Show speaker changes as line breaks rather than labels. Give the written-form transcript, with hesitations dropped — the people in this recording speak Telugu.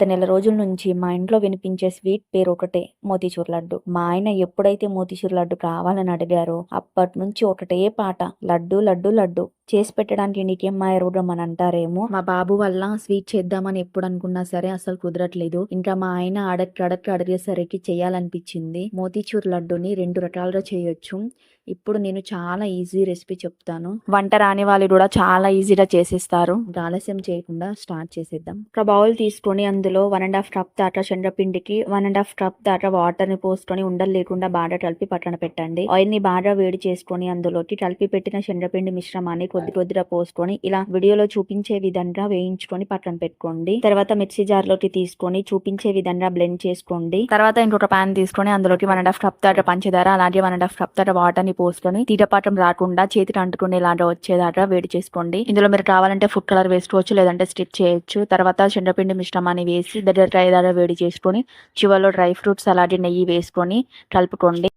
గత నెల రోజుల నుంచి మా ఇంట్లో వినిపించే స్వీట్ పేరు ఒకటే మోతీచూర్ లడ్డు. మా ఆయన ఎప్పుడైతే మోతీచూర్ లడ్డు కావాలని అడిగారో అప్పటి నుంచి ఒకటే పాట, లడ్డు లడ్డు లడ్డు. చేసి పెట్టడానికి నీకేం మాయ రోగం అని అంటారేమో. మా బాబు వల్ల స్వీట్ చేద్దామని ఎప్పుడు అనుకున్నా సరే అసలు కుదరట్లేదు. ఇంకా మా ఆయన అడిగేసరికి చేయాలనిపించింది. మోతీచూర్ లడ్డుని 2 రకాలుగా చేయొచ్చు. ఇప్పుడు నేను చాలా ఈజీ రెసిపీ చెప్తాను. వంట రాని వాళ్ళు కూడా చాలా ఈజీగా చేసేస్తారు. ఆలస్యం చేయకుండా స్టార్ట్ చేసేద్దాం. ఒక బౌల్ తీసుకొని అందులో 1.5 కప్ దాకా శనగపిండికి 1.5 కప్ దాకా వాటర్ ని పోసుకొని ఉండలు లేకుండా బాగా కలిపి పక్కన పెట్టండి. ఆయిల్ ని బాగా వేడి చేసుకొని అందులోకి కలిపి పెట్టిన శనగపిండి మిశ్రమాన్ని కొద్దిగా పోసుకొని ఇలా వీడియోలో చూపించే విధంగా వేయించుకొని పక్కన పెట్టుకోండి. తర్వాత మిక్సీ జార్ లోకి తీసుకొని చూపించే విధంగా బ్లెండ్ చేసుకోండి. తర్వాత ఇంకొక పాన్ తీసుకొని అందులోకి 1.5 కప్ దాకా పంచదార అలాగే 1.5 కప్ దాకా వాటర్ ని పోసుకొని తీటపాటం రాకుండా చేతికి అంటుకునేలాగా వచ్చేదాకా వేడి చేసుకోండి. ఇందులో మీరు కావాలంటే ఫుడ్ కలర్ వేసుకోవచ్చు, లేదంటే స్కిప్ చేయొచ్చు. తర్వాత శనగపిండి మిశ్రమాన్ని వేసి దగ్గర డ్రై దాకా వేడి చేసుకొని చివరిలో డ్రై ఫ్రూట్స్ అలాగే నెయ్యి వేసుకొని కలుపుకోండి.